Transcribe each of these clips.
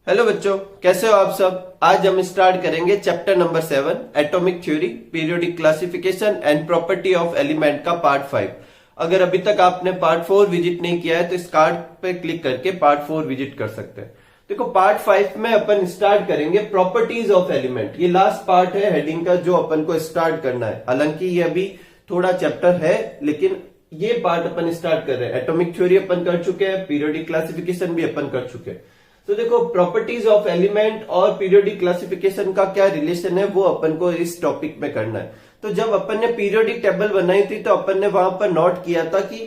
Hello बच्चों, कैसे हो आप सब। आज हम स्टार्ट करेंगे chapter number 7 atomic theory, periodic classification and property of element का पार्ट 5। अगर अभी तक आपने पार्ट 4 विजिट नहीं किया है तो इस कार्ड पे क्लिक करके पार्ट 4 विजिट कर सकते हैं। देखो, पार्ट 5 में अपन स्टार्ट करेंगे प्रॉपर्टीज ऑफ एलिमेंट। ये लास्ट पार्ट है हेडिंग का जो अपन को स्टार्ट करना है। हालांकि ये अभी थोड़ा चैप्टर है, लेकिन ये पार्ट अपन स्टार्ट कर रहे हैं। एटॉमिक थ्योरी अपन कर चुके हैं, पीरियोडिक क्लासिफिकेशन भी अपन कर चुके हैं। तो देखो, प्रॉपर्टीज ऑफ एलिमेंट और पीरियोडिक क्लासिफिकेशन का क्या रिलेशन है वो अपन को इस टॉपिक में करना है। तो जब अपन ने पीरियोडिक टेबल बनाई थी तो अपन ने वहां पर नोट किया था कि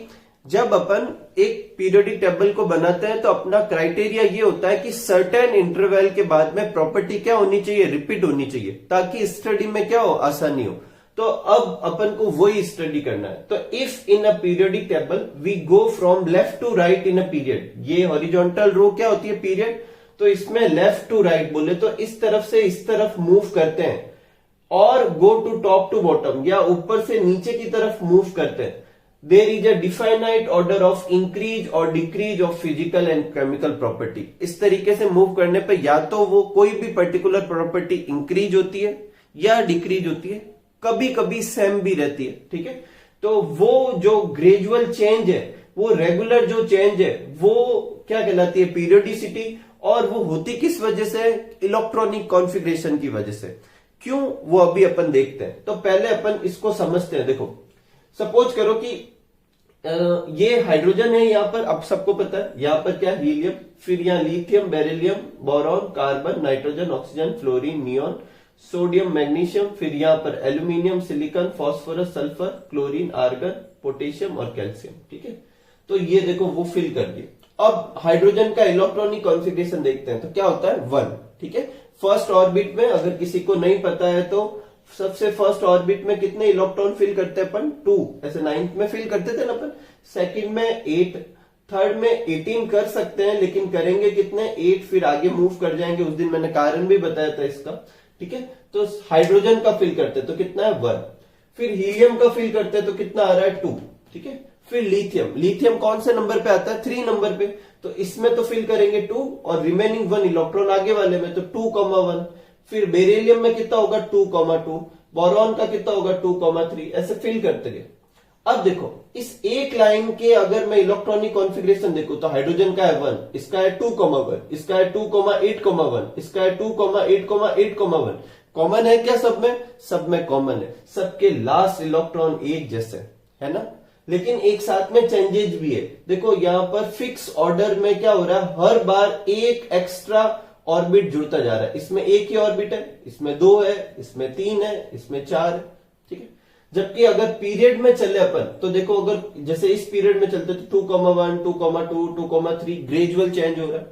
जब अपन एक पीरियोडिक टेबल को बनाते हैं तो अपना क्राइटेरिया ये होता है कि सर्टेन इंटरवल के बाद में प्रॉपर्टी क्या होनी चाहिए, रिपीट होनी चाहिए, ताकि स्टडी में क्या हो, आसानी हो। तो अब अपन को वही स्टडी करना है। तो if in a periodic table we go from left to right in a period, ये हॉरिजॉन्टल रो क्या होती है, पीरियड। तो इसमें लेफ्ट टू राइट बोले तो इस तरफ से इस तरफ मूव करते हैं, और go to top to bottom या ऊपर से नीचे की तरफ मूव करते हैं, there is a definite order of increase और decrease of physical and chemical property. इस तरीके से मूव करने पर या तो वो कोई भी पर्टिकुलर प्रॉपर्टी इंक्रीज होती है या डिक्रीज होती है, कभी कभी सेम भी रहती है। ठीक है, तो वो जो ग्रेजुअल चेंज है, वो रेगुलर जो चेंज है, वो क्या कहलाती है, पीरियोडिसिटी। और वो होती किस वजह से, इलेक्ट्रॉनिक कॉन्फ़िगरेशन की वजह से। क्यों, वो अभी अपन देखते हैं। तो पहले अपन इसको समझते हैं। देखो, सपोज करो कि ये हाइड्रोजन है यहां पर, अब सबको पता है यहां पर क्या, हीलियम, फिर यहाँ lithium, beryllium, boron, carbon, nitrogen, oxygen, fluorine, neon, sodium, magnesium, फिर यहाँ पर aluminium, silicon, phosphorus, sulphur, chlorine, argon, potassium और कैल्शियम। ठीक है, तो ये देखो वो फिल कर दिए। अब हाइड्रोजन का इलेक्ट्रॉनिक कॉन्फ़िगरेशन देखते हैं तो क्या होता है, 1। ठीक है, फर्स्ट ऑर्बिट में, अगर किसी को नहीं पता है तो सबसे फर्स्ट ऑर्बिट में कितने इलेक्ट्रॉन फिल करते हैं अपन, 2। ऐसे 9th में फिल करते थे ना अपन, सेकंड में 8, थर्ड में 18 कर सकते हैं, लेकिन करेंगे कितने, 8, फिर आगे मूव कर जाएंगे। उस दिन मैंने कारण भी बताया था इसका। ठीक है, तो हाइड्रोजन का फिल करते तो कितना है, 1। फिर हीलियम का फिल करते तो कितना आ रहा है, 2। ठीक है, फिर लिथियम, लिथियम कौन से नंबर पे आता है, 3 नंबर पे। तो इसमें तो फिल करेंगे 2 और रिमेनिंग 1 इलेक्ट्रॉन आगे वाले में, तो 2,1। फिर बेरिलियम में कितना होगा, 2,2। बोरॉन का कितना होगा, 2,3। ऐसे फिल करते गए। अब देखो, इस एक लाइन के अगर मैं इलेक्ट्रॉनिक कॉन्फ़िगरेशन देखूं तो हाइड्रोजन का है 1, इसका है 2,1, इसका है 2,8,1, इसका है 2,8,8,1। कॉमन है क्या सब में कॉमन है। सबके लास्ट इलेक्ट्रॉन एक जैसे है ना, लेकिन एक साथ में चेंजेस भी है। देखो यहाँ पर फिक्स ऑर्डर में क्या हो रहा है, हर बार एक एक्स्ट्रा ऑर्बिट जुड़ता जा रहा है। इसमें एक ही ऑर्बिट है, इसमें 2 है, इसमें 3 है, इसमें 4 है। ठीक है, जबकि अगर पीरियड में चले अपन तो देखो, अगर जैसे इस पीरियड में चलते तो 2,1, 2,2, 2,3 ग्रेजुअल चेंज हो रहा है।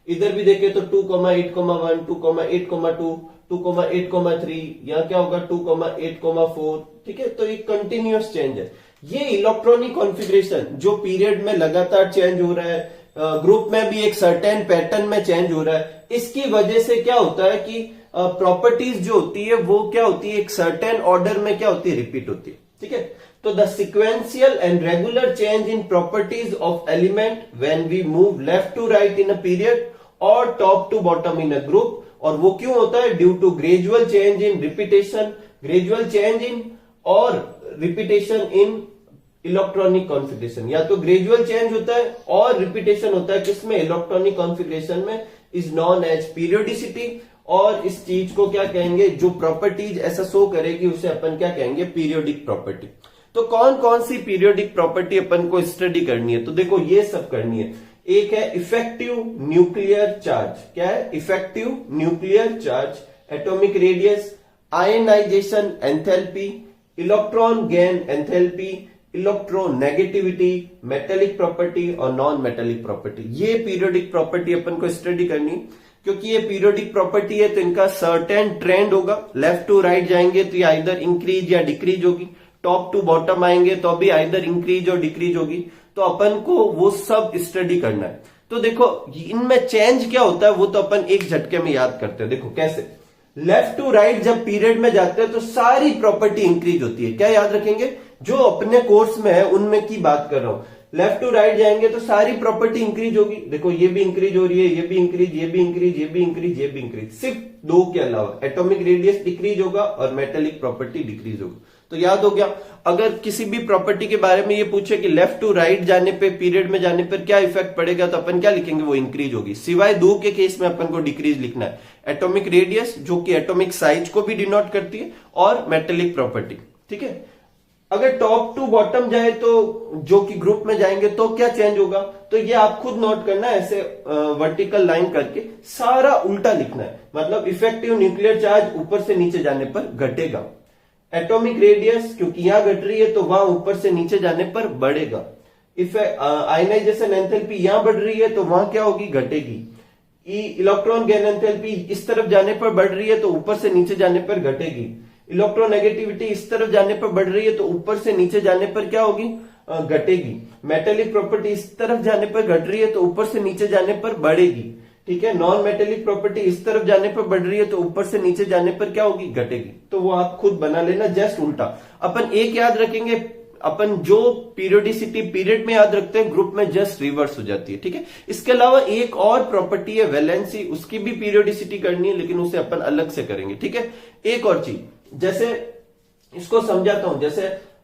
इधर भी देखे तो 2,8,1, 2,8,2, 2,8,3, यहाँ क्या होगा 2,8,4। ठीक है, तो ये कंटिन्यूअस चेंज है। ये इलेक्ट्रॉनिक कॉन्फ़िगरेशन जो पीरियड में लगातार चेंज हो रहा है, ग्रुप में भी एक सर्टेन पैटर्न में चेंज हो रहा है, इसकी वजह से क्या होता है कि प्रॉपर्टीज जो होती है वो क्या होती है, एक सर्टेन ऑर्डर में क्या होती है, रिपीट होती है। ठीक है, तो the sequential and regular change in properties of element when we move left to right in a period और top to bottom in a group. और वो क्यों होता है, due to gradual change in repetition, gradual change in और repetition इन electronic configuration. या तो gradual change होता है और रिपीटेशन होता है, किसमें, इलेक्ट्रॉनिक कॉन्फ़िगरेशन में, इज नॉन एज पीरियोडिसिटी। और इस चीज को क्या कहेंगे, जो प्रॉपर्टीज ऐसा शो करेगी उसे अपन क्या कहेंगे, पीरियोडिक प्रॉपर्टी। तो कौन कौन सी पीरियोडिक प्रॉपर्टी अपन को स्टडी करनी है, तो देखो ये सब करनी है। एक है इफेक्टिव न्यूक्लियर चार्ज, क्या है, effective nuclear charge, atomic radius, ionisation enthalpy, electron gain enthalpy, electronegativity, metallic property और नॉन मेटेलिक प्रॉपर्टी। ये पीरियोडिक प्रॉपर्टी अपन को स्टडी करनी, क्योंकि ये पीरियोडिक प्रॉपर्टी है तो इनका सर्टेन ट्रेंड होगा। लेफ्ट टू राइट जाएंगे तो ये आइदर इंक्रीज या डिक्रीज होगी, टॉप टू बॉटम आएंगे तो भी आइदर इंक्रीज और डिक्रीज होगी। तो अपन को वो सब स्टडी करना है। तो देखो, इनमें चेंज क्या होता है वो तो अपन एक झटके में याद करते हैं। देखो कैसे, लेफ्ट टू राइट जब पीरियड में जाते हैं तो सारी प्रॉपर्टी इंक्रीज होती है। क्या याद रखेंगे, जो अपने कोर्स में है उनमें की बात कर रहा हूं। लेफ्ट टू राइट जाएंगे तो सारी प्रॉपर्टी इंक्रीज होगी। देखो ये भी इंक्रीज हो रही है, ये भी इंक्रीज, ये भी इंक्रीज, ये भी इंक्रीज, ये भी इंक्रीज, सिर्फ दो के अलावा एटॉमिक रेडियस डिक्रीज होगा और मेटेलिक प्रॉपर्टी डिक्रीज होगा। तो याद हो गया। अगर किसी भी प्रॉपर्टी के बारे में ये पूछे कि लेफ्ट टू राइट जाने पे, पीरियड में जाने पर क्या इफेक्ट पड़ेगा, तो अपन क्या लिखेंगे, वो इंक्रीज होगी। सिवाय दो के केस में अपन को डिक्रीज लिखना है, एटॉमिक रेडियस जो कि एटॉमिक साइज को भी डिनोट करती है, और मेटेलिक प्रॉपर्टी। ठीक है। अगर टॉप टू बॉटम जाए तो जो कि ग्रुप में जाएंगे तो क्या चेंज होगा, तो ये आप खुद नोट करना है, ऐसे वर्टिकल लाइन करके सारा उल्टा लिखना है। मतलब इफेक्टिव न्यूक्लियर चार्ज ऊपर से नीचे जाने पर घटेगा, एटॉमिक रेडियस क्योंकि यहां घट रही है तो वहां ऊपर से नीचे जाने पर बढ़ेगा, आयनाइजेशन एंथैल्पी यहां बढ़ रही है तो वहां क्या होगी, घटेगी। इलेक्ट्रॉन गेन एंथैल्पी इस तरफ जाने पर बढ़ रही है तो ऊपर से नीचे जाने पर घटेगी। इलेक्ट्रोनेगेटिविटी इस तरफ जाने पर बढ़ रही है तो ऊपर से नीचे जाने पर क्या होगी, घटेगी। मेटेलिक प्रॉपर्टी इस तरफ जाने पर घट रही है तो ऊपर से नीचे जाने पर बढ़ेगी। ठीक है। नॉन मेटेलिक प्रॉपर्टी इस तरफ जाने पर बढ़ रही है तो ऊपर से नीचे जाने पर क्या होगी, घटेगी। तो वो आप खुद बना लेना, जस्ट उल्टा। अपन एक याद रखेंगे, अपन जो पीरियोडिसिटी पीरियड में याद रखते हैं ग्रुप में जस्ट रिवर्स हो जाती है। ठीक है। इसके अलावा एक और प्रॉपर्टी है वैलेंसी, उसकी भी पीरियोडिसिटी करनी है लेकिन उसे अपन अलग से करेंगे। ठीक है। एक और चीज, जैसे इसको समझाता हूं, जैसे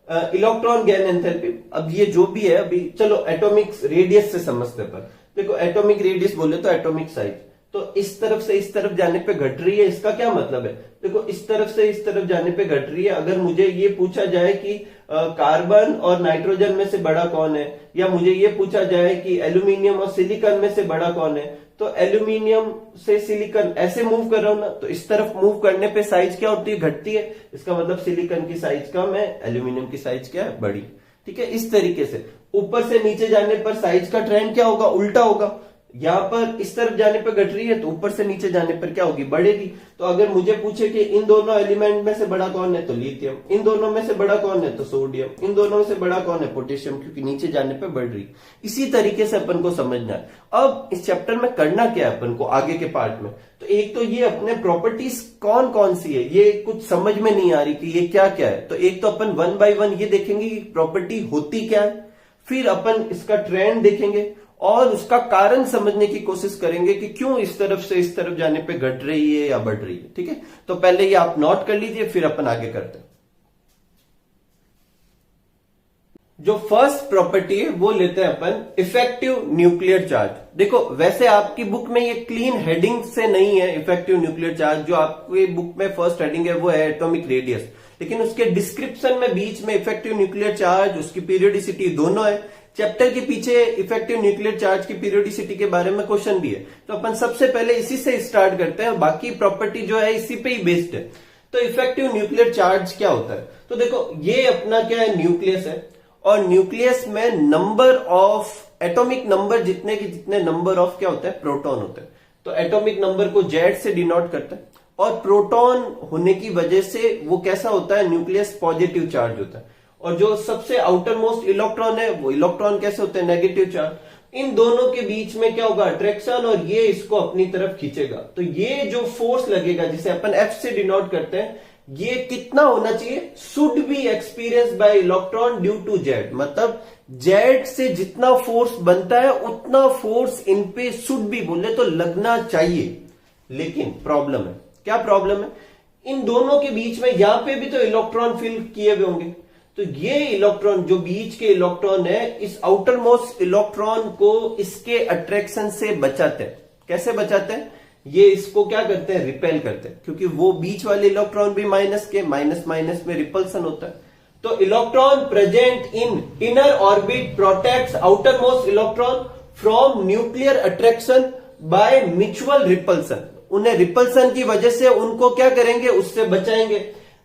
इलेक्ट्रॉन गेन एंथैल्पी, अब ये जो भी है, अभी चलो एटॉमिक रेडियस से समझते पर। देखो एटॉमिक रेडियस बोले तो एटॉमिक साइज, तो इस तरफ से इस तरफ जाने पे घट रही है, इसका क्या मतलब है, देखो इस तरफ से इस तरफ जाने पे घट रही है। अगर मुझे ये पूछा जाए कि कार्बन और नाइट्रोजन में से बड़ा कौन है, या मुझे ये पूछा जाए कि एल्यूमिनियम और सिलिकॉन में से बड़ा कौन है, तो एल्यूमिनियम से सिलिकॉन ऐसे मूव कर रहा हूं ना, तो इस तरफ मूव करने पे साइज क्या होती है, घटती है। इसका मतलब सिलिकॉन की साइज कम है, एल्यूमिनियम की साइज क्या है, बड़ी। ठीक है। इस तरीके से ऊपर से नीचे जाने पर साइज का ट्रेंड क्या होगा, उल्टा होगा। यहां पर इस तरफ जाने पर घट रही है तो ऊपर से नीचे जाने पर क्या होगी, बढ़ेगी। तो अगर मुझे पूछे कि इन दोनों एलिमेंट में से बड़ा कौन है, तो लिथियम। इन दोनों में से बड़ा कौन है, तो सोडियम। इन दोनों में से बड़ा कौन है, पोटेशियम, क्योंकि नीचे जाने पर बढ़ रही। इसी तरीके से अपन को समझना है। अब इस चैप्टर में करना क्या है अपन को आगे के पार्ट में, तो एक तो ये अपने प्रॉपर्टीज कौन कौन सी है, ये कुछ समझ में नहीं आ रही कि ये क्या क्या है, तो एक तो अपन वन बाय वन ये देखेंगे कि प्रॉपर्टी होती क्या है, फिर अपन इसका ट्रेंड देखेंगे और उसका कारण समझने की कोशिश करेंगे कि क्यों इस तरफ से इस तरफ जाने पे घट रही है या बढ़ रही है। ठीक है। तो पहले ये आप नोट कर लीजिए, फिर अपन आगे करते हैं। जो फर्स्ट प्रॉपर्टी है वो लेते हैं अपन इफेक्टिव न्यूक्लियर चार्ज। देखो वैसे आपकी बुक में ये क्लीन हेडिंग से नहीं है इफेक्टिव न्यूक्लियर चार्ज, जो आपकी बुक में फर्स्ट हेडिंग है वो है एटॉमिक रेडियस, लेकिन उसके डिस्क्रिप्शन में बीच में इफेक्टिव न्यूक्लियर चार्ज, उसकी पीरियोडिसिटी दोनों है। चैप्टर के पीछे इफेक्टिव न्यूक्लियर चार्ज की पीरियोडिसिटी के बारे में क्वेश्चन भी है, तो अपन सबसे पहले इसी से स्टार्ट करते हैं, बाकी प्रॉपर्टी जो है इसी पे ही बेस्ड है। तो इफेक्टिव न्यूक्लियर चार्ज क्या होता है, तो देखो ये अपना क्या है, न्यूक्लियस है, और न्यूक्लियस में नंबर ऑफ एटॉमिक नंबर जितने के जितने नंबर ऑफ क्या होता है, प्रोटॉन होता है। तो एटॉमिक नंबर को जेड से डिनोट करता है, और प्रोटॉन होने की वजह से वो कैसा होता है, न्यूक्लियस पॉजिटिव चार्ज होता है, और जो सबसे आउटर मोस्ट इलेक्ट्रॉन है वो इलेक्ट्रॉन कैसे होते हैं, नेगेटिव चार्ज। इन दोनों के बीच में क्या होगा, अट्रैक्शन, और ये इसको अपनी तरफ खींचेगा। तो ये जो फोर्स लगेगा जिसे अपन एफ से डिनोट करते हैं, ये कितना होना चाहिए, should be experience by electron due to Z. मतलब जेड से जितना फोर्स बनता है उतना फोर्स इन पे शुड बी बोले तो लगना चाहिए। लेकिन प्रॉब्लम है, क्या प्रॉब्लम है, इन दोनों के बीच में यहां पे भी तो इलेक्ट्रॉन फिल किए हुए होंगे, तो ये इलेक्ट्रॉन जो बीच के इलेक्ट्रॉन है, इस आउटर मोस्ट इलेक्ट्रॉन को इसके अट्रैक्शन से बचाते हैं। कैसे बचाते हैं, ये इसको क्या करते हैं, रिपेल करते हैं, क्योंकि वो बीच वाले इलेक्ट्रॉन भी माइनस के, माइनस माइनस में रिपल्सन होता है। तो electron present in inner orbit protects outer most electron from nuclear attraction by mutual repulsion. उन्हें रिपल्सन की वजह से उनको क्या करेंगे, उससे बचाएंगे।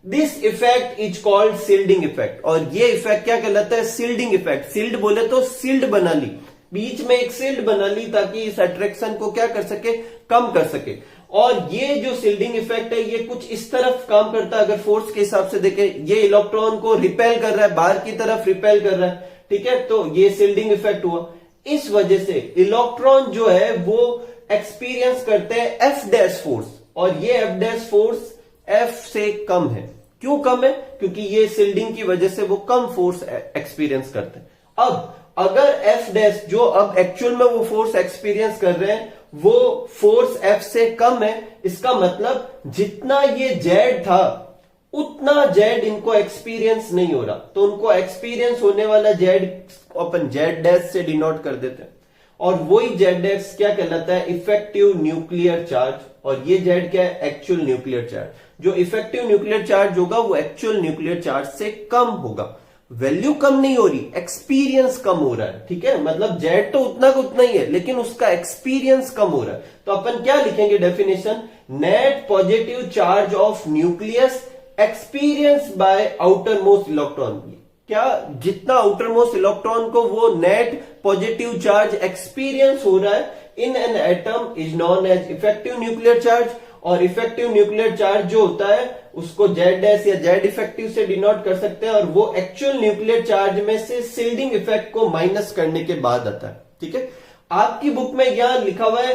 This effect is called shielding effect, और ये इफेक्ट क्या कहलाता है, सील्डिंग इफेक्ट। सील्ड बोले तो सील्ड बना ली, बीच में एक सील्ड बना ली ताकि इस अट्रैक्शन को क्या कर सके, कम कर सके। और ये जो सील्डिंग इफेक्ट है ये कुछ इस तरफ काम करता है, अगर फोर्स के हिसाब से देखें, ये इलेक्ट्रॉन को रिपेल कर रहा है, बाहर की तरफ रिपेल कर रहा है। ठीक है, तो ये सील्डिंग इफेक्ट हुआ। इस वजह से इलेक्ट्रॉन जो है वो एक्सपीरियंस करते हैं एफ डैश फोर्स, और ये एफ डैश फोर्स एफ से कम है। क्यों कम है, क्योंकि ये सील्डिंग की वजह से वो कम फोर्स एक्सपीरियंस करते हैं। अब अगर एफ डैश जो अब एक्चुअल में वो फोर्स एक्सपीरियंस कर रहे हैं वो फोर्स एफ से कम है, इसका मतलब जितना ये जेड था उतना जेड इनको एक्सपीरियंस नहीं हो रहा, तो उनको एक्सपीरियंस होने वाला जेड अपन जेड डैश से डिनोट कर देते हैं, और वही जेड डैश क्या कहलाता है, इफेक्टिव न्यूक्लियर चार्ज, और ये जेड क्या है, एक्चुअल न्यूक्लियर चार्ज। जो इफेक्टिव न्यूक्लियर चार्ज होगा वो एक्चुअल न्यूक्लियर चार्ज से कम होगा। वैल्यू कम नहीं हो रही, एक्सपीरियंस कम हो रहा है, ठीक है, मतलब जेड तो उतना का उतना ही है लेकिन उसका एक्सपीरियंस कम हो रहा है। तो अपन क्या लिखेंगे definition, net positive charge of nucleus experience by outer most electron. क्या जितना आउटर मोस्ट इलेक्ट्रॉन को वो नेट पॉजिटिव चार्ज एक्सपीरियंस हो रहा है in an atom is known as effective nuclear charge, और इफेक्टिव न्यूक्लियर चार्ज जो होता है उसको जेड डैश या जेड इफेक्टिव से डिनोट कर सकते हैं, और वो एक्चुअल न्यूक्लियर चार्ज में से शिल्डिंग इफेक्ट को माइनस करने के बाद आता है, ठीक है। आपकी बुक में यहां लिखा हुआ है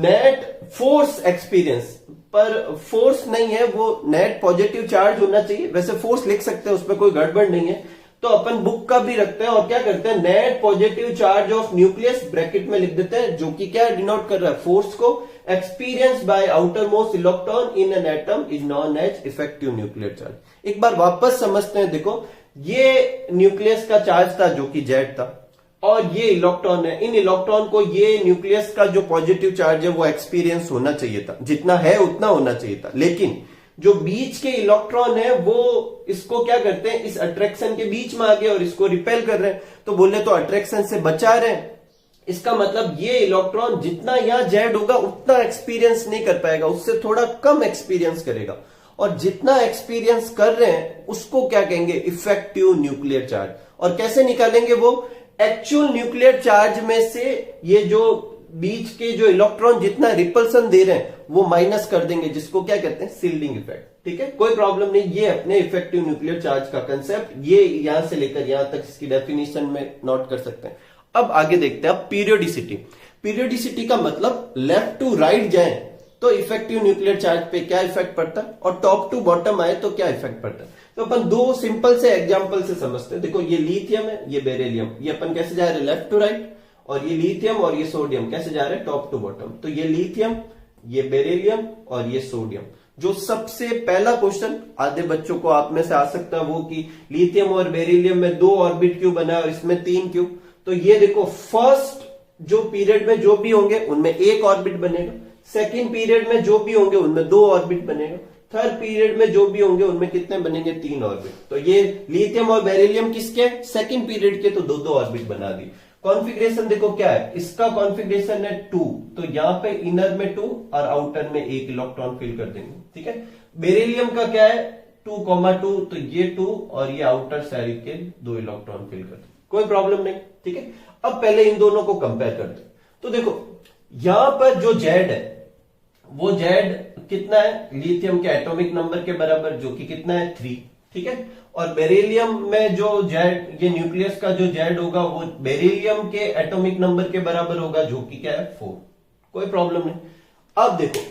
नेट फोर्स एक्सपीरियंस, पर फोर्स नहीं है, वो नेट पॉजिटिव चार्ज होना चाहिए। वैसे फोर्स लिख सकते हैं, उसमें कोई गड़बड़ नहीं है, तो अपन बुक का भी रखते हैं और क्या करते हैं, net positive charge of nucleus bracket में लिख देते हैं, जो कि क्या डिनोट कर रहा है, फोर्स को experience by outer most electron in an atom is known as effective nuclear charge. एक बार वापस समझते हैं, देखो ये न्यूक्लियस का चार्ज था जो कि जेड था, और ये इलेक्ट्रॉन है, इन इलेक्ट्रॉन को ये न्यूक्लियस का जो पॉजिटिव चार्ज है वो एक्सपीरियंस होना चाहिए था, जितना है उतना होना चाहिए था, लेकिन जो बीच के इलेक्ट्रॉन है वो इसको क्या करते हैं, इस अट्रैक्शन के बीच में आ गए और इसको रिपेल कर रहे हैं, तो बोले तो अट्रैक्शन से बचा रहे हैं। इसका मतलब ये इलेक्ट्रॉन जितना यहां जेड होगा उतना एक्सपीरियंस नहीं कर पाएगा, उससे थोड़ा कम एक्सपीरियंस करेगा, और जितना एक्सपीरियंस कर रहे हैं उसको क्या कहेंगे, इफेक्टिव न्यूक्लियर चार्ज। और कैसे निकालेंगे वो, एक्चुअल न्यूक्लियर चार्ज में से ये जो बीच के जो इलेक्ट्रॉन जितना रिपल्सन दे रहे हैं वो माइनस कर देंगे, जिसको क्या कहते हैं, शिल्डिंग इफेक्ट, ठीक है, कोई प्रॉब्लम नहीं। ये अपने इफेक्टिव न्यूक्लियर चार्ज का कंसेप्ट, ये यहां से लेकर यहां तक इसकी डेफिनेशन में नोट कर सकते हैं। अब आगे देखते हैं पीरियोडिसिटी। पीरियोडिसिटी का मतलब लेफ्ट टू राइट जाए तो इफेक्टिव न्यूक्लियर चार्ज पे क्या इफेक्ट पड़ता है, और टॉप टू बॉटम आए तो क्या इफेक्ट पड़ता है। तो अपन दो सिंपल से एग्जांपल से समझते हैं। देखो ये लिथियम है, ये बेरिलियम, ये अपन कैसे जा रहे हैं, लेफ्ट टू राइट, और ये लिथियम और ये सोडियम कैसे जा रहे हैं, टॉप टू बॉटम। तो ये लिथियम, ये बेरिलियम और ये सोडियम। जो सबसे पहला क्वेश्चन आधे बच्चों को आप में से आ सकता है वो कि लिथियम और बेरिलियम में 2 ऑर्बिट क्यों बना और इसमें 3 क्यों। तो ये देखो फर्स्ट जो पीरियड में जो भी होंगे उनमें 1 ऑर्बिट बनेगा, सेकेंड पीरियड में जो भी होंगे उनमें 2 ऑर्बिट बनेगा, थर्ड पीरियड में जो भी होंगे उनमें कितने बनेंगे, 3 ऑर्बिट। तो ये लिथियम और बेरिलियम किसके, सेकेंड पीरियड के, तो 2-2 ऑर्बिट बना दी। कॉन्फ़िगरेशन देखो क्या है, इसका कॉन्फ़िगरेशन है 2, तो यहां पे इनर में 2 और आउटर में 1 इलेक्ट्रॉन फिल कर देंगे, ठीक है। बेरिलियम का क्या है 2,2, तो ये 2 और ये आउटर साइड के 2 इलेक्ट्रॉन फिल कर देंगे, कोई प्रॉब्लम नहीं, ठीक है। अब पहले इन दोनों को कंपेयर करते हैं। तो देखो यहां पर जो जेड है वो जेड कितना है, लिथियम के एटॉमिक नंबर के बराबर, जो कि कितना है 3, ठीक है। और बेरिलियम में जो जेड, ये न्यूक्लियस का जो जेड होगा वो बेरिलियम के एटॉमिक नंबर के बराबर होगा, जो कि क्या है 4, कोई प्रॉब्लम नहीं। अब देखो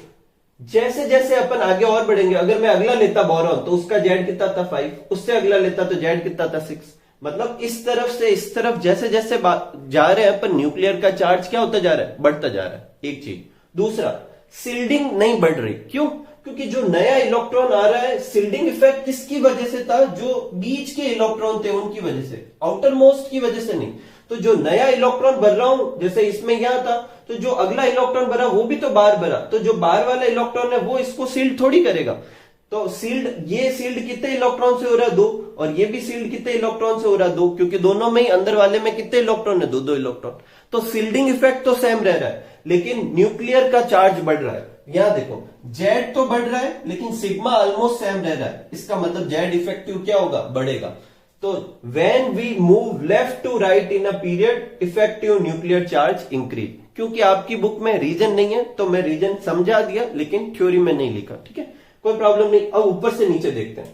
जैसे जैसे अपन आगे और बढ़ेंगे, अगर मैं अगला लेता बोरॉन तो उसका जेड कितना था 5, उससे अगला लेता तो जेड कितना था 6। मतलब इस तरफ से इस तरफ जैसे जैसे जा रहे हैं अपन, न्यूक्लियर का चार्ज क्या होता जा रहा है, बढ़ता जा रहा है, एक चीज। दूसरा, शिल्डिंग नहीं बढ़ रही, क्यों, क्योंकि जो नया इलेक्ट्रॉन आ रहा है, शिल्डिंग इफेक्ट किसकी वजह से था, जो बीच के इलेक्ट्रॉन थे उनकी वजह से, आउटर मोस्ट की वजह से नहीं। तो जो नया इलेक्ट्रॉन भर रहा हूं, जैसे इसमें यहां था, तो जो अगला इलेक्ट्रॉन भरा वो भी तो बाहर भरा, तो जो बाहर वाला इलेक्ट्रॉन है वो इसको सील्ड थोड़ी करेगा। तो सील्ड, ये सील्ड कितने इलेक्ट्रॉन से हो रहा है 2, और ये भी सील्ड कितने इलेक्ट्रॉन से हो रहा है 2, क्योंकि दोनों में ही अंदर वाले में कितने इलेक्ट्रॉन है, 2-2 इलेक्ट्रॉन। तो सील्डिंग इफेक्ट तो सेम रह रहा है, लेकिन न्यूक्लियर का चार्ज बढ़ रहा है। यहां देखो जेड तो बढ़ रहा है लेकिन सिग्मा ऑलमोस्ट सेम रह रहा है, इसका मतलब जेड इफेक्टिव क्या होगा, बढ़ेगा। तो when we move left to right in a period, effective nuclear charge increase. क्योंकि आपकी बुक में रीजन नहीं है तो मैं रीजन समझा दिया, लेकिन थ्योरी में नहीं लिखा, ठीक है, कोई प्रॉब्लम नहीं। अब ऊपर से नीचे देखते हैं।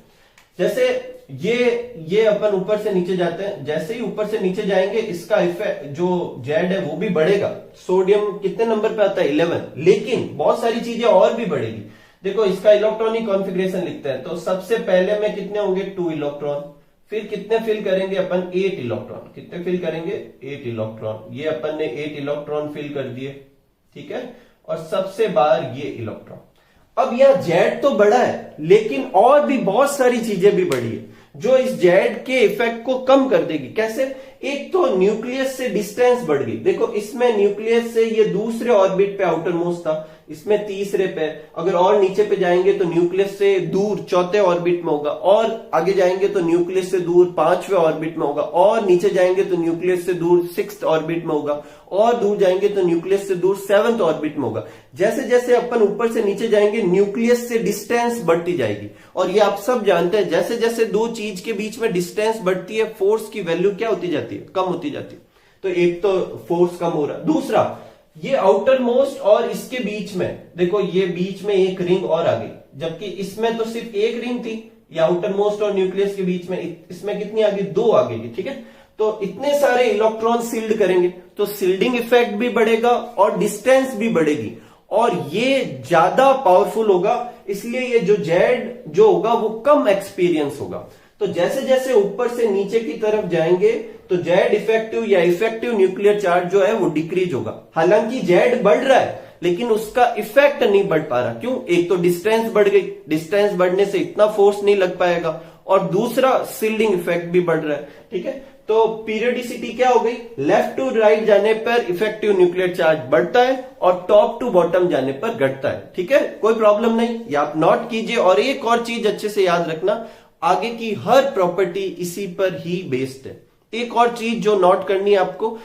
जैसे ये अपन ऊपर से नीचे जाते हैं, जैसे ही ऊपर से नीचे जाएंगे इसका इफेक्ट जो जेड है वो भी बढ़ेगा। सोडियम कितने नंबर पे आता है 11, लेकिन बहुत सारी चीजें और भी बढ़ेगी। देखो इसका इलेक्ट्रॉनिक कॉन्फ़िगरेशन लिखते हैं, तो सबसे पहले में कितने होंगे 2 इलेक्ट्रॉन, फिर कितने फिल करेंगे अपन 8 इलेक्ट्रॉन, कितने फिल करेंगे 8 इलेक्ट्रॉन, ये अपन ने 8 इलेक्ट्रॉन फिल कर दिए, ठीक है। और सबसे बाहर ये इलेक्ट्रॉन। अब यह जेड तो बड़ा है लेकिन और भी बहुत सारी चीजें भी बड़ी है जो इस जेड के इफेक्ट को कम कर देगी। कैसे? एक तो न्यूक्लियस से डिस्टेंस बढ़ गई, देखो इसमें न्यूक्लियस से ये दूसरे ऑर्बिट पे आउटर मोस्ट था, इसमें तीसरे पे, अगर और नीचे पे जाएंगे तो न्यूक्लियस से दूर चौथे ऑर्बिट में होगा, और आगे जाएंगे तो न्यूक्लियस से दूर पांचवें ऑर्बिट में होगा, और नीचे जाएंगे तो न्यूक्लियस से दूर सिक्स्थ ऑर्बिट में होगा, और दूर जाएंगे तो न्यूक्लियस से दूर सेवंथ ऑर्बिट में होगा। जैसे जैसे अपन ऊपर से नीचे जाएंगे न्यूक्लियस से डिस्टेंस बढ़ती जाएगी, और ये आप सब जानते हैं जैसे जैसे दो चीज के बीच में डिस्टेंस बढ़ती है फोर्स की वैल्यू क्या होती जाती है, कम होती जाती है। तो एक तो फोर्स कम हो रहा, दूसरा ये आउटर मोस्ट और इसके बीच में देखो ये बीच में एक रिंग और आ गई, जबकि इसमें तो सिर्फ एक रिंग थी, ये आउटर मोस्ट और न्यूक्लियस के बीच में, इसमें कितनी आ गई, दो आ गई, ठीक है। तो इतने सारे इलेक्ट्रॉन सील्ड करेंगे तो सील्डिंग इफेक्ट भी बढ़ेगा और डिस्टेंस भी बढ़ेगी, और ये ज्यादा पावरफुल होगा, इसलिए ये जो जेड जो होगा वो कम एक्सपीरियंस होगा। तो जैसे जैसे ऊपर से नीचे की तरफ जाएंगे तो जेड इफेक्टिव या इफेक्टिव न्यूक्लियर चार्ज जो है वो डिक्रीज होगा। हालांकि जेड बढ़ रहा है लेकिन उसका इफेक्ट नहीं बढ़ पा रहा, क्यों? एक तो डिस्टेंस बढ़ गई, डिस्टेंस बढ़ने से इतना फोर्स नहीं लग पाएगा, और दूसरा सील्डिंग इफेक्ट भी बढ़ रहा है, ठीक है। तो पीरियोडिसिटी क्या हो गई, लेफ्ट टू राइट जाने पर इफेक्टिव न्यूक्लियर चार्ज बढ़ता है और टॉप टू बॉटम जाने पर घटता है, ठीक है। कोई प्रॉब्लम नहीं, ये आप नोट कीजिए। और एक और चीज अच्छे से याद रखना, आगे की हर प्रॉपर्टी इसी पर ही बेस्ड है। एक और चीज जो नोट करनी है आपको,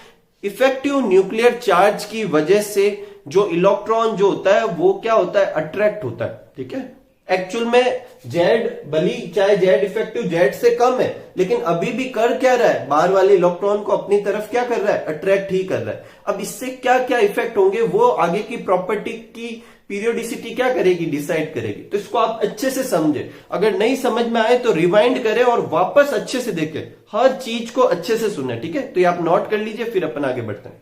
इफेक्टिव न्यूक्लियर चार्ज की वजह से जो इलेक्ट्रॉन जो होता है वो क्या होता है, अट्रैक्ट होता है, ठीक है। एक्चुअल में जेड भली चाहे जेड इफेक्टिव जेड से कम है लेकिन अभी भी कर क्या रहा है, बाहर वाले इलेक्ट्रॉन को अपनी तरफ क्या कर रहा है, अट्रैक्ट ही कर रहा है। अब इससे क्या क्या इफेक्ट होंगे वो आगे की प्रॉपर्टी की पीरियोडिसिटी क्या करेगी, डिसाइड करेगी। तो इसको आप अच्छे से समझे, अगर नहीं समझ में आए तो रिवाइंड करें और वापस अच्छे से देखें, हर चीज को अच्छे से सुने, ठीक है। तो ये आप नोट कर लीजिए, फिर अपन आगे बढ़ते हैं।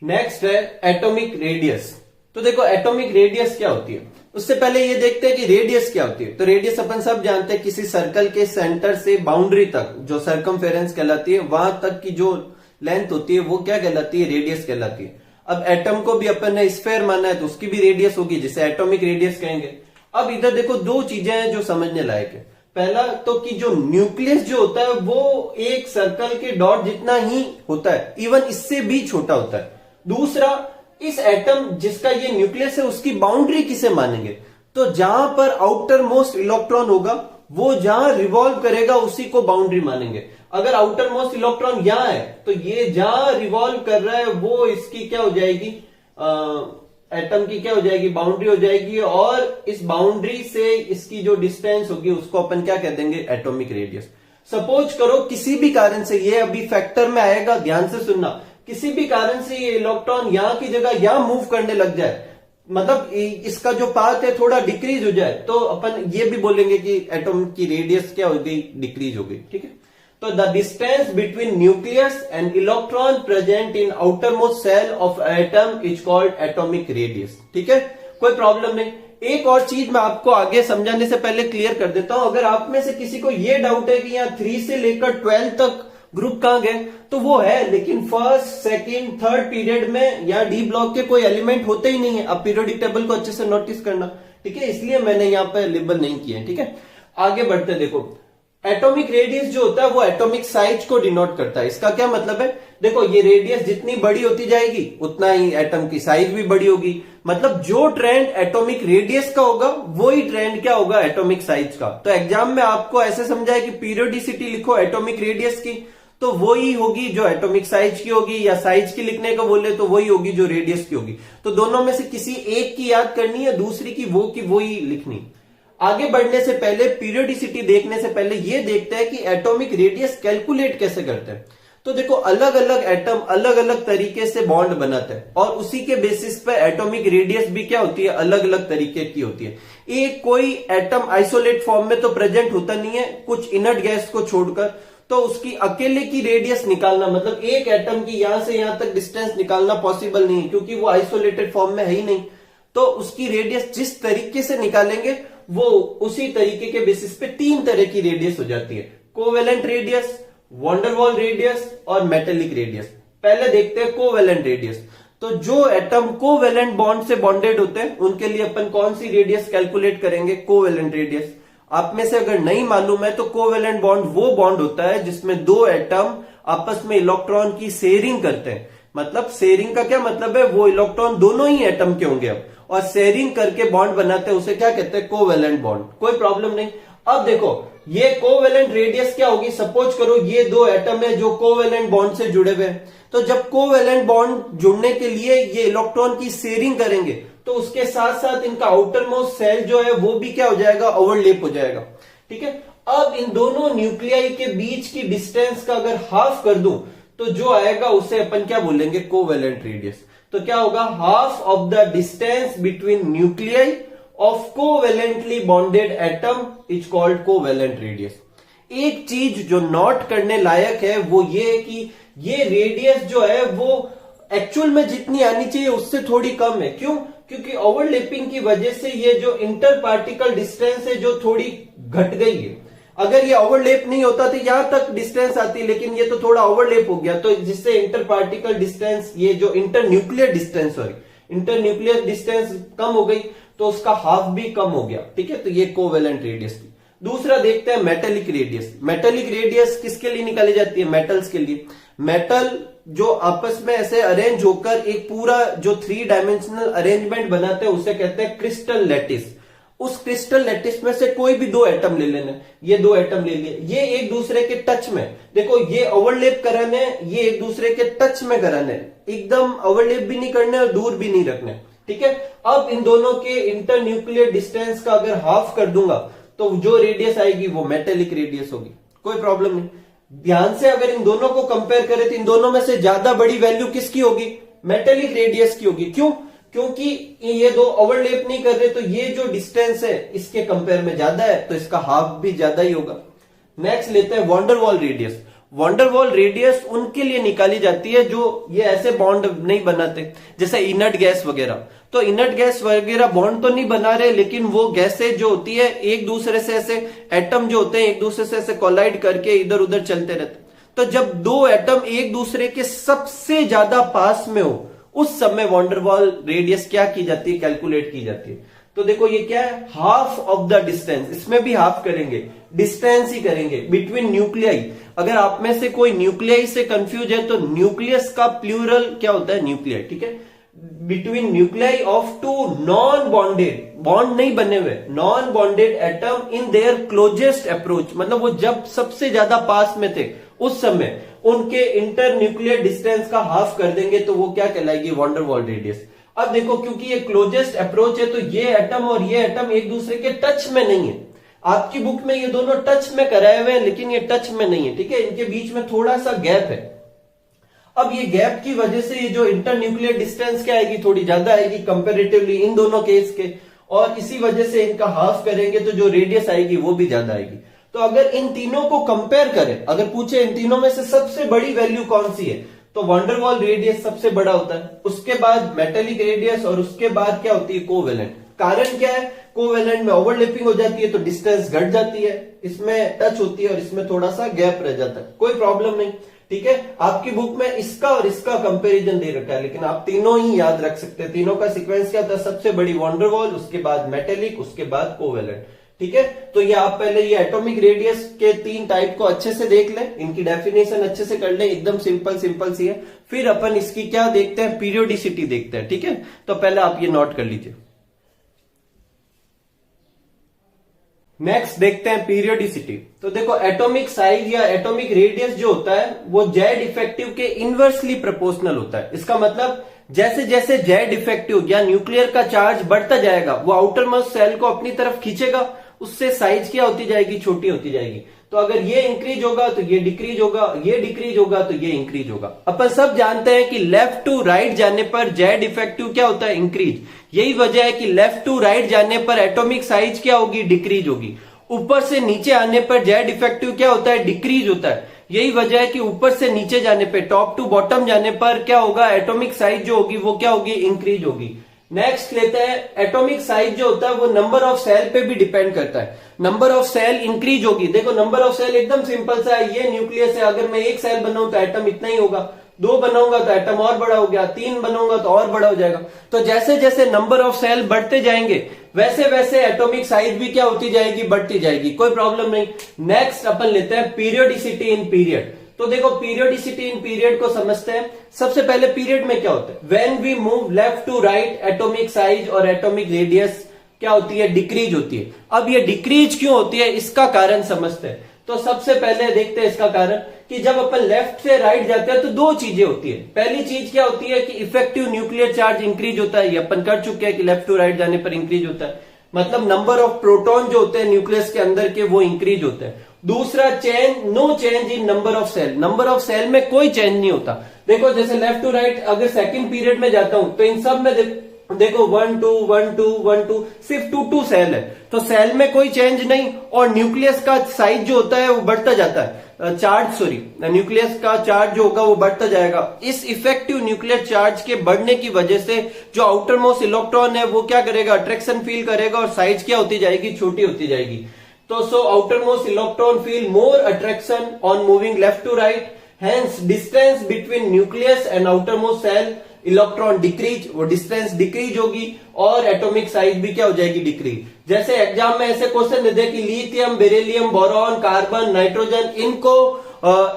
नेक्स्ट है एटॉमिक रेडियस। तो देखो एटॉमिक रेडियस क्या होती है, उससे पहले ये देखते हैं कि रेडियस क्या होती है। तो रेडियस अपन सब जानते हैं, किसी सर्कल के सेंटर से बाउंड्री तक जो सर्कमफेरेंस कहलाती है वहां तक की जो लेंथ होती है वो क्या कहलाती है, रेडियस कहलाती है। अब एटम को भी अपन ने स्फेयर माना है तो उसकी भी रेडियस होगी, जिसे एटॉमिक रेडियस कहेंगे। अब इधर देखो दो चीजें हैं जो समझने लायक है। पहला तो कि जो न्यूक्लियस जो होता है वो एक सर्कल के डॉट जितना ही होता है, इवन इससे भी छोटा होता है। दूसरा, इस एटम जिसका ये न्यूक्लियस है उसकी बाउंड्री किसे मानेंगे, तो जहां पर आउटर मोस्ट इलेक्ट्रॉन होगा वो जहां रिवॉल्व करेगा उसी को बाउंड्री मानेंगे। अगर आउटर मोस्ट इलेक्ट्रॉन यहां है तो ये जहां रिवॉल्व कर रहा है वो इसकी क्या हो जाएगी, एटम की क्या हो जाएगी, बाउंड्री हो जाएगी, और इस बाउंड्री से इसकी जो डिस्टेंस होगी उसको अपन क्या कह देंगे, एटॉमिक रेडियस। सपोज करो किसी भी कारण से, ये अभी फैक्टर में आएगा, ध्यान से सुनना, किसी भी कारण से ये इलेक्ट्रॉन यहां की जगह यहां मूव करने लग जाए, मतलब इसका जो पाथ है थोड़ा डिक्रीज हो जाए, तो अपन ये भी बोलेंगे कि एटम की रेडियस क्या हो गई, डिक्रीज हो गई, ठीक है। तो the distance between nucleus and electron present in outer most shell of atom is called atomic radius, ठीक है। कोई प्रॉब्लम नहीं। एक और चीज मैं आपको आगे समझाने से पहले क्लियर कर देता हूं, अगर आप में से किसी को यह डाउट है कि यहाँ 3 से लेकर 12 तक ग्रुप कहां गए, तो वो है, लेकिन फर्स्ट सेकंड थर्ड पीरियड में या डी ब्लॉक के कोई एलिमेंट होते ही नहीं है। अब पीरियोडिक टेबल को अच्छे से नोटिस करना, ठीक है, इसलिए मैंने यहाँ पे लेबल नहीं किया, ठीक है। आगे बढ़ते, देखो एटॉमिक रेडियस जो होता है वो एटॉमिक साइज को डिनोट करता है। इसका क्या मतलब है, देखो ये रेडियस जितनी बड़ी होती जाएगी उतना ही एटम की साइज भी बड़ी होगी, मतलब जो ट्रेंड एटॉमिक रेडियस का होगा वही ट्रेंड क्या होगा, एटॉमिक साइज का। तो एग्जाम में आपको ऐसे समझाए कि पीरियोडिसिटी लिखो एटॉमिक रेडियस की, तो वही होगी जो एटॉमिक साइज की होगी, या साइज की लिखने को बोले तो वही होगी जो रेडियस की होगी। तो दोनों में से किसी एक की याद करनी है, दूसरी की वही लिखनी। आगे बढ़ने से पहले, पीरियोडिसिटी देखने से पहले ये देखते हैं कि एटॉमिक रेडियस कैलकुलेट कैसे करते हैं। तो देखो अलग अलग एटम अलग अलग तरीके से बॉन्ड बनाते हैं और उसी के बेसिस पे एटॉमिक रेडियस भी क्या होती है, अलग अलग तरीके की होती है। एक कोई एटम आइसोलेट फॉर्म में तो प्रेजेंट होता नहीं है, कुछ इनर्ट गैस को छोड़कर, तो उसकी अकेले की रेडियस निकालना, मतलब एक एटम की यहां से यहां तक डिस्टेंस निकालना पॉसिबल नहीं है, क्योंकि वो आइसोलेटेड फॉर्म में है ही नहीं। तो उसकी रेडियस जिस तरीके से निकालेंगे वो उसी तरीके के बेसिस पे 3 तरह की रेडियस हो जाती है, कोवेलेंट रेडियस, वॉन्डरवॉल रेडियस और मेटेलिक रेडियस। पहले देखते हैं कोवेलेंट रेडियस। तो जो एटम कोवेलेंट बॉन्ड से बॉन्डेड होते हैं उनके लिए अपन कौन सी रेडियस कैलकुलेट करेंगे, कोवेलेंट रेडियस। आप में से अगर नहीं मालूम है तो कोवेलेंट बॉन्ड वो बॉन्ड होता है जिसमें दो एटम आपस में इलेक्ट्रॉन की शेयरिंग करते हैं। मतलब शेयरिंग का क्या मतलब है, वो इलेक्ट्रॉन दोनों ही एटम के होंगे अब, और शेयरिंग करके बॉन्ड बनाते हैं, उसे क्या कहते हैं, कोवेलेंट बॉन्ड। कोई प्रॉब्लम नहीं। अब देखो ये कोवेलेंट रेडियस क्या होगी, सपोज करो ये दो एटम है जो कोवेलेंट बॉन्ड से जुड़े हुए हैं। तो जब कोवेलेंट बॉन्ड जुड़ने के लिए ये इलेक्ट्रॉन की शेयरिंग करेंगे तो उसके साथ साथ इनका आउटर मोस्ट सेल जो है वो भी क्या हो जाएगा, ओवरलैप हो जाएगा। ठीक है। अब इन दोनों न्यूक्लियाई के बीच की डिस्टेंस का अगर हाफ कर दूं तो जो आएगा उसे अपन क्या बोलेंगे, कोवेलेंट रेडियस। तो क्या होगा, half of the distance between nuclei of covalently bonded atom is called covalent radius. एक चीज जो नोट करने लायक है वो ये है कि ये रेडियस जो है वो एक्चुअल में जितनी आनी चाहिए उससे थोड़ी कम है। क्यों? क्योंकि ओवरलैपिंग की वजह से ये जो इंटर पार्टिकल डिस्टेंस है जो थोड़ी घट गई है। अगर ये ओवरलैप नहीं होता तो यहां तक डिस्टेंस आती, लेकिन ये तो थोड़ा ओवरलैप हो गया, तो जिससे इंटर पार्टिकल डिस्टेंस, ये जो इंटर न्यूक्लियर डिस्टेंस कम हो गई, तो उसका हाफ भी कम हो गया। ठीक है। तो ये कोवेलेंट रेडियस थी। दूसरा देखते हैं मेटेलिक रेडियस। मेटेलिक रेडियस किसके लिए निकाली जाती है, मेटल्स के लिए। मेटल जो आपस में ऐसे अरेंज होकर एक पूरा जो 3 डायमेंशनल अरेंजमेंट बनाते हैं उसे कहते हैं क्रिस्टल लैटिस। उस क्रिस्टल लैटिस में से कोई भी 2 एटम ले लेना, ये 2 एटम ले लिए, ये एक दूसरे के टच में, देखो ये ओवरलैप कराने, ये एक दूसरे के टच में कराने, एकदम ओवरलैप भी नहीं करने और दूर भी नहीं रखने। ठीक है। अब इन दोनों के इंटर न्यूक्लियर डिस्टेंस का अगर हाफ कर दूंगा तो जो रेडियस आएगी वो मेटेलिक रेडियस होगी। कोई प्रॉब्लम नहीं। ध्यान से अगर इन दोनों को कंपेयर करें तो इन दोनों में से ज्यादा बड़ी वैल्यू किसकी होगी, मेटेलिक रेडियस की होगी। क्यों? क्योंकि ये 2 ओवरलैप नहीं कर रहे, तो ये जो डिस्टेंस है इसके कंपेयर में ज्यादा है, तो इसका हाफ भी ज्यादा ही होगा। नेक्स्ट लेते हैं वॉन्डरवॉल रेडियस। वॉन्डरवॉल रेडियस उनके लिए निकाली जाती है जो ये ऐसे बॉन्ड नहीं बनाते, जैसे इनर्ट गैस वगैरह। तो इनर्ट गैस वगैरह बॉन्ड तो नहीं बना रहे, लेकिन वो गैसें जो होती है एक दूसरे से ऐसे, एटम जो होते हैं एक दूसरे से ऐसे कोलाइड करके इधर उधर चलते रहते। तो जब 2 एटम एक दूसरे के सबसे ज्यादा पास में हो उस समय वॉन्डरवॉल रेडियस क्या की जाती है, कैलकुलेट की जाती है। तो देखो ये क्या है, हाफ ऑफ द डिस्टेंस, इसमें भी हाफ करेंगे, डिस्टेंस ही करेंगे बिटवीन न्यूक्लियाई। अगर आप में से कोई न्यूक्लियाई से कंफ्यूज है तो न्यूक्लियस का प्लूरल क्या होता है, न्यूक्लियाई। ठीक है। Between nuclei of 2 non bonded, bond नहीं बने हुए, non bonded atom in their closest approach, मतलब वो जब सबसे ज्यादा पास में थे उस समय उनके इंटर न्यूक्लियर डिस्टेंस का हाफ कर देंगे तो वो क्या कहलाएगी, वॉन्डरवॉल रेडियस। अब देखो क्योंकि ये क्लोजेस्ट अप्रोच है तो ये एटम और ये एटम एक दूसरे के टच में नहीं है। आपकी बुक में ये दोनों टच में कराए हुए हैं लेकिन ये टच में नहीं है। ठीक है। इनके बीच में थोड़ा सा गैप है। अब ये गैप की वजह से ये जो इंटर न्यूक्लियर डिस्टेंस क्या आएगी, थोड़ी ज्यादा आएगी कंपेरेटिवली इन दोनों केस के, और इसी वजह से इनका हाफ करेंगे तो जो रेडियस आएगी वो भी ज्यादा आएगी। तो अगर इन तीनों को कंपेयर करें, अगर पूछे इन तीनों में से सबसे बड़ी वैल्यू कौन सी है, तो वॉन्डरवॉल रेडियस सबसे बड़ा होता है, उसके बाद मेटेलिक रेडियस और उसके बाद क्या होती है, कोवेलेंट। कारण क्या है, कोवेलेंट में ओवरलैपिंग हो जाती है तो डिस्टेंस घट जाती है, इसमें टच होती है और इसमें थोड़ा सा गैप रह जाता है। कोई प्रॉब्लम नहीं। ठीक है। आपकी बुक में इसका और इसका कंपैरिजन दे रखा है, लेकिन आप तीनों ही याद रख सकते हैं। तीनों का सीक्वेंस क्या होता है, सबसे बड़ी वॉन्डरवॉल, उसके बाद मेटेलिक, उसके बाद कोवेलेंट। ठीक है। तो ये आप पहले ये एटॉमिक रेडियस के 3 टाइप को अच्छे से देख लें, इनकी डेफिनेशन अच्छे से कर लें, एकदम सिंपल सी है। फिर अपन इसकी क्या देखते हैं, पीरियोडिसिटी देखते हैं। ठीक है। तो पहले आप ये नोट कर लीजिए। नेक्स्ट देखते हैं पीरियोडिसिटी। तो देखो एटॉमिक साइज या एटॉमिक रेडियस जो होता है वो जेड इफेक्टिव के इनवर्सली प्रोपोर्शनल होता है। इसका मतलब जैसे जैसे जेड इफेक्टिव या न्यूक्लियर का चार्ज बढ़ता जाएगा वो आउटर मोस्ट सेल को अपनी तरफ खींचेगा, उससे साइज क्या होती जाएगी, छोटी होती जाएगी। तो अगर ये इंक्रीज होगा तो ये डिक्रीज होगा, ये डिक्रीज होगा तो ये इंक्रीज होगा। अपन सब जानते हैं कि लेफ्ट टू राइट जाने पर जेड इफेक्टिव क्या होता है, इंक्रीज। यही वजह है कि लेफ्ट टू राइट जाने पर एटॉमिक साइज क्या होगी, डिक्रीज होगी। ऊपर से नीचे आने पर जेड इफेक्टिव क्या होता है, डिक्रीज होता है। यही वजह है कि ऊपर से नीचे जाने पे, टॉप टू बॉटम जाने पर क्या होगा, एटॉमिक साइज जो होगी वो क्या होगी, इंक्रीज होगी। नेक्स्ट लेते हैं एटॉमिक साइज जो होता है वो नंबर ऑफ सेल पे भी डिपेंड करता है। नंबर ऑफ सेल इंक्रीज होगी, देखो नंबर ऑफ सेल एकदम सिंपल सा है, ये न्यूक्लियस है, अगर मैं एक सेल बनाऊं तो एटम इतना ही होगा, 2 बनाऊंगा तो एटम और बड़ा हो गया, 3 बनाऊंगा तो और बड़ा हो जाएगा। तो जैसे जैसे नंबर ऑफ सेल बढ़ते जाएंगे वैसे वैसे एटॉमिक साइज भी क्या होती जाएगी, बढ़ती जाएगी, कोई प्रॉब्लम नहीं। नेक्स्ट अपन लेते हैं पीरियोडिसिटी इन पीरियड। तो देखो पीरियोडिसिटी इन पीरियड को समझते हैं। सबसे पहले पीरियड में क्या होता है, when we move left to right atomic size और एटॉमिक रेडियस क्या होती है, डिक्रीज होती है। अब ये डिक्रीज क्यों होती है इसका कारण समझते हैं। तो सबसे पहले देखते हैं इसका कारण कि जब अपन लेफ्ट से राइट जाते हैं तो 2 चीजें होती है। पहली चीज क्या होती है कि इफेक्टिव न्यूक्लियर चार्ज इंक्रीज होता है, ये अपन कर चुके हैं कि लेफ्ट टू राइट जाने पर इंक्रीज होता है, मतलब नंबर ऑफ प्रोटॉन जो होते हैं न्यूक्लियस के अंदर के वो इंक्रीज होते हैं। दूसरा no change in number of shell, number of shell में कोई चेंज नहीं होता। देखो जैसे लेफ्ट टू राइट अगर सेकंड पीरियड में जाता हूं तो इन सब में देखो 1 2 1 2 1 2 सिर्फ 2 सेल है, तो सेल में कोई चेंज नहीं, और न्यूक्लियस का साइज जो होता है वो बढ़ता जाता है, न्यूक्लियस का चार्ज जो होगा वो बढ़ता जाएगा। इस इफेक्टिव न्यूक्लियर चार्ज के बढ़ने की वजह से जो आउटर मोस्ट इलेक्ट्रॉन है वो क्या करेगा, अट्रैक्शन फील करेगा और साइज क्या होती जाएगी, छोटी होती जाएगी। तो so outer most electron feel more attraction on moving left to right, hence distance between nucleus and outer most shell electron decrease, वो डिस्टेंस डिक्रीज होगी और एटॉमिक साइज भी क्या हो जाएगी, डिक्रीज। जैसे एग्जाम में ऐसे क्वेश्चन दे दे कि lithium, beryllium, boron, carbon, nitrogen, इनको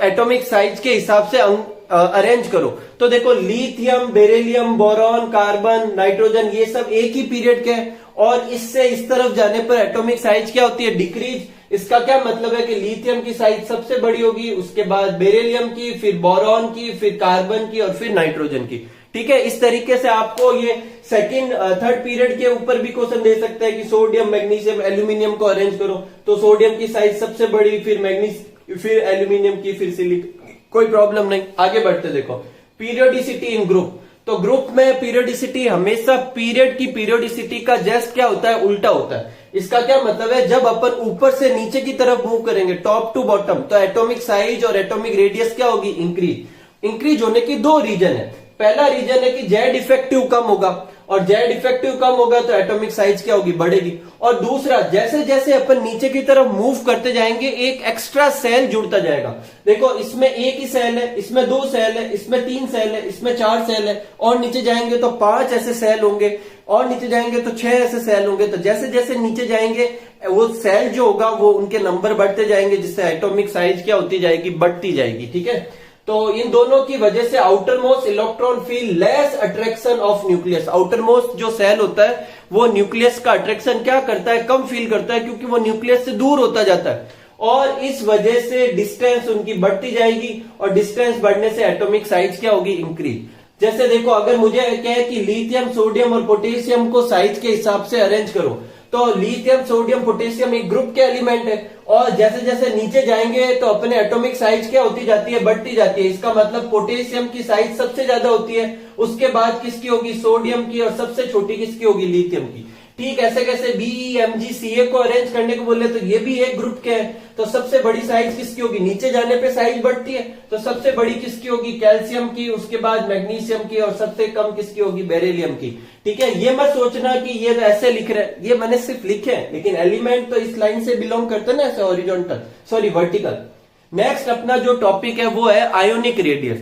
एटॉमिक साइज के हिसाब से अरेंज करो। तो देखो lithium, beryllium, boron, carbon, nitrogen ये सब एक ही पीरियड के हैं और इससे इस तरफ जाने पर एटॉमिक साइज क्या होती है, डिक्रीज। इसका क्या मतलब है कि लिथियम की साइज सबसे बड़ी होगी, उसके बाद बेरिलियम की, फिर बोरॉन की, फिर कार्बन की और फिर नाइट्रोजन की। ठीक है, इस तरीके से आपको ये सेकंड थर्ड पीरियड के ऊपर भी क्वेश्चन दे सकता है कि सोडियम, मैग्नीशियम, एल्यूमिनियम को अरेंज करो, तो सोडियम की साइज सबसे बड़ी, फिर मैग्नीशियम, फिर एल्यूमिनियम की, फिर सिलिकॉन, कोई प्रॉब्लम नहीं। आगे बढ़ते देखो पीरियोडिसिटी इन ग्रुप। तो ग्रुप में पीरियोडिसिटी हमेशा पीरियड की पीरियोडिसिटी का जस्ट क्या होता है, उल्टा होता है। इसका क्या मतलब है, जब अपन ऊपर से नीचे की तरफ मूव करेंगे टॉप टू बॉटम, तो एटॉमिक साइज और एटॉमिक रेडियस क्या होगी, इंक्रीज। इंक्रीज होने की 2 रीजन है। पहला रीजन है कि जेड इफेक्टिव कम होगा, और जेड इफेक्टिव कम होगा तो एटॉमिक साइज क्या होगी, बढ़ेगी। और दूसरा, जैसे जैसे अपन नीचे की तरफ मूव करते जाएंगे एक एक्स्ट्रा सेल जुड़ता जाएगा। देखो इसमें एक ही सेल है, इसमें 2 सेल है, इसमें 3 सेल है, इसमें 4 सेल है, और नीचे जाएंगे तो 5 ऐसे सेल होंगे, और नीचे जाएंगे तो 6 ऐसे सेल होंगे। तो जैसे जैसे नीचे जाएंगे वो सेल जो होगा वो उनके नंबर बढ़ते जाएंगे, जिससे एटॉमिक साइज क्या होती जाएगी, बढ़ती जाएगी। ठीक है, तो इन दोनों की वजह से outer most electron feel less attraction of nucleus. Outer most जो सेल होता है वो न्यूक्लियस का अट्रैक्शन क्या करता है, कम फील करता है, क्योंकि वो न्यूक्लियस से दूर होता जाता है, और इस वजह से डिस्टेंस उनकी बढ़ती जाएगी, और डिस्टेंस बढ़ने से एटॉमिक साइज क्या होगी, इंक्रीज। जैसे देखो अगर मुझे क्या है कि लिथियम, सोडियम और पोटेशियम को साइज के हिसाब से अरेंज करो, तो लिथियम, सोडियम, पोटेशियम एक ग्रुप के एलिमेंट है, और जैसे जैसे नीचे जाएंगे तो अपने एटॉमिक साइज क्या होती जाती है, बढ़ती जाती है। इसका मतलब पोटेशियम की साइज सबसे ज्यादा होती है, उसके बाद किसकी होगी, सोडियम की, और सबसे छोटी किसकी होगी, लिथियम की। ठीक, ऐसे कैसे BeMgCa को अरेंज करने को बोले तो ये भी एक ग्रुप के हैं, तो सबसे बड़ी साइज किसकी होगी, नीचे जाने पे साइज बढ़ती है, तो सबसे बड़ी किसकी होगी, कैल्शियम की, उसके बाद मैग्नीशियम की, और सबसे कम किसकी होगी, बेरिलियम की। ठीक है, ये मत सोचना कि ये ऐसे लिख रहे हैं, ये मैंने सिर्फ लिखे हैं, लेकिन एलिमेंट तो इस लाइन से बिलोंग करते हैं ना, ऐसे हॉरिजॉन्टल वर्टिकल। नेक्स्ट अपना जो टॉपिक है वो है आयोनिक रेडियस।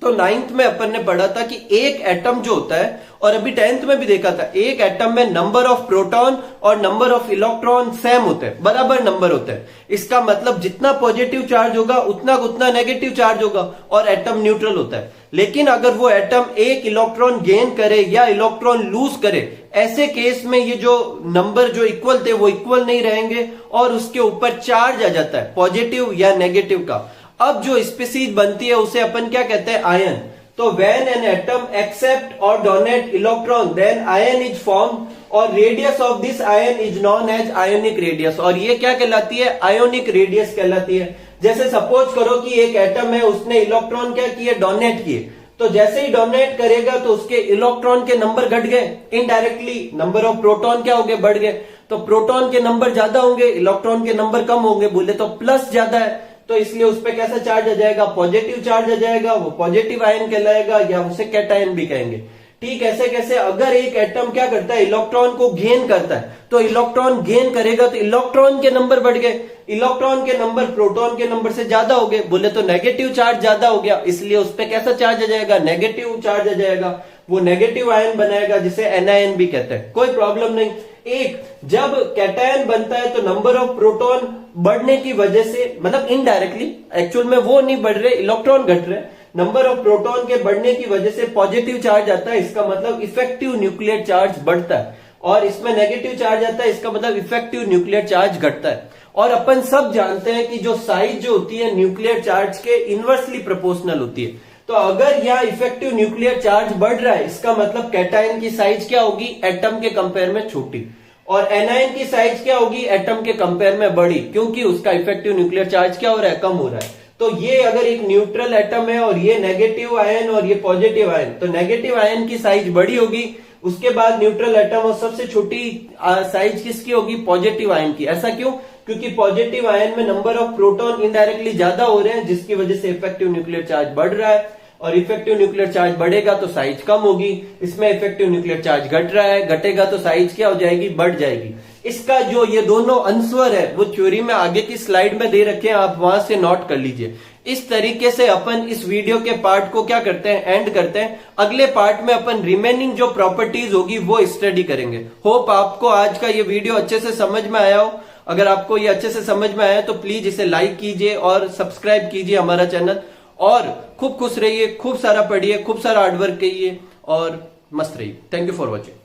तो 9th में अपन ने पढ़ा था कि एक एटम जो होता है, और अभी 10th में भी देखा था, एक एटम में नंबर ऑफ प्रोटॉन और नंबर ऑफ इलेक्ट्रॉन सेम होते हैं, बराबर नंबर होते हैं। इसका मतलब जितना पॉजिटिव चार्ज होगा उतना उतना नेगेटिव चार्ज होगा, और एटम न्यूट्रल होता है। लेकिन अगर वो एटम एक इलेक्ट्रॉन गेन करे या इलेक्ट्रॉन लूज करे, ऐसे केस में ये जो नंबर जो इक्वल थे वो इक्वल नहीं रहेंगे, और उसके ऊपर चार्ज आ जाता है पॉजिटिव या नेगेटिव का। अब जो स्पीसीज बनती है उसे अपन क्या कहते हैं, आयन। तो व्हेन एन एटम एक्सेप्ट और donate electron then ion is form, और radius of this ion is known as ionic radius, और ये क्या कहलाती है, आयोनिक रेडियस कहलाती है। जैसे सपोज करो कि एक एटम है, उसने इलेक्ट्रॉन क्या किए, डोनेट किए, तो जैसे ही डोनेट करेगा तो उसके इलेक्ट्रॉन के नंबर घट गए, इनडायरेक्टली नंबर ऑफ प्रोटॉन क्या हो गए, बढ़ गए। तो प्रोटॉन के नंबर ज्यादा होंगे, इलेक्ट्रॉन के नंबर कम होंगे, बोले तो प्लस ज्यादा है, तो इसलिए उस पर कैसा चार्ज आ जाएगा, पॉजिटिव चार्ज आ जाएगा, वो पॉजिटिव आयन कहलाएगा, या उसे कैटायन भी कहेंगे। ठीक ऐसे कैसे, अगर एक एटम क्या करता है, इलेक्ट्रॉन को गेन करता है, तो इलेक्ट्रॉन गेन करेगा तो इलेक्ट्रॉन के नंबर बढ़ गए, इलेक्ट्रॉन के नंबर प्रोटॉन के नंबर से ज्यादा हो गए, बोले तो नेगेटिव चार्ज ज्यादा हो गया, इसलिए उस पर कैसा चार्ज आ जाएगा, नेगेटिव चार्ज आ जाएगा, वो नेगेटिव आयन बनाएगा जिसे एनायन भी कहते हैं, कोई प्रॉब्लम नहीं। एक जब कैटायन बनता है तो नंबर ऑफ प्रोटॉन बढ़ने की वजह से, मतलब इनडायरेक्टली, एक्चुअल में वो नहीं बढ़ रहे, इलेक्ट्रॉन घट रहे, नंबर ऑफ प्रोटॉन के बढ़ने की वजह से पॉजिटिव चार्ज आता है, इसका मतलब इफेक्टिव न्यूक्लियर चार्ज बढ़ता है, और इसमें नेगेटिव चार्ज आता है, इसका मतलब इफेक्टिव न्यूक्लियर चार्ज घटता है। और अपन सब जानते हैं कि जो साइज जो होती है न्यूक्लियर चार्ज के इनवर्सली प्रोपोर्शनल होती है, तो अगर यहाँ इफेक्टिव न्यूक्लियर चार्ज बढ़ रहा है, इसका मतलब कैटायन की साइज क्या होगी, एटम के कंपेयर में छोटी, और एनायन की साइज क्या होगी, एटम के कंपेयर में बड़ी, क्योंकि उसका इफेक्टिव न्यूक्लियर चार्ज क्या हो रहा है, कम हो रहा है। तो ये अगर एक न्यूट्रल एटम है और ये नेगेटिव आयन और ये पॉजिटिव आयन, तो नेगेटिव आयन की साइज बड़ी होगी, उसके बाद न्यूट्रल एटम और सबसे छोटी साइज किसकी होगी, पॉजिटिव आयन की। ऐसा क्यों, क्योंकि पॉजिटिव आयन में नंबर ऑफ प्रोटॉन इनडायरेक्टली ज्यादा हो रहे हैं, जिसकी वजह से इफेक्टिव न्यूक्लियर चार्ज बढ़ रहा है, और इफेक्टिव न्यूक्लियर चार्ज बढ़ेगा तो साइज कम होगी, इसमें इफेक्टिव न्यूक्लियर चार्ज घट रहा है, घटेगा तो साइज क्या हो जाएगी, बढ़ जाएगी। इसका जो ये दोनों आंसर है वो थ्योरी में आगे की स्लाइड में दे रखे हैं, आप वहां से नोट कर लीजिए। इस तरीके से अपन इस वीडियो के पार्ट को क्या करते हैं, एंड करते हैं। अगले पार्ट में अपन रिमेनिंग जो प्रॉपर्टीज होगी वो स्टडी करेंगे। होप आपको आज का ये वीडियो अच्छे से समझ में आया हो। अगर आपको ये अच्छे से समझ में आया तो प्लीज इसे लाइक कीजिए और सब्सक्राइब कीजिए हमारा चैनल, और खूब खुश रहिए, खूब सारा पढ़िए, खूब सारा हार्डवर्क कीजिए और मस्त रहिए। Thank you for watching.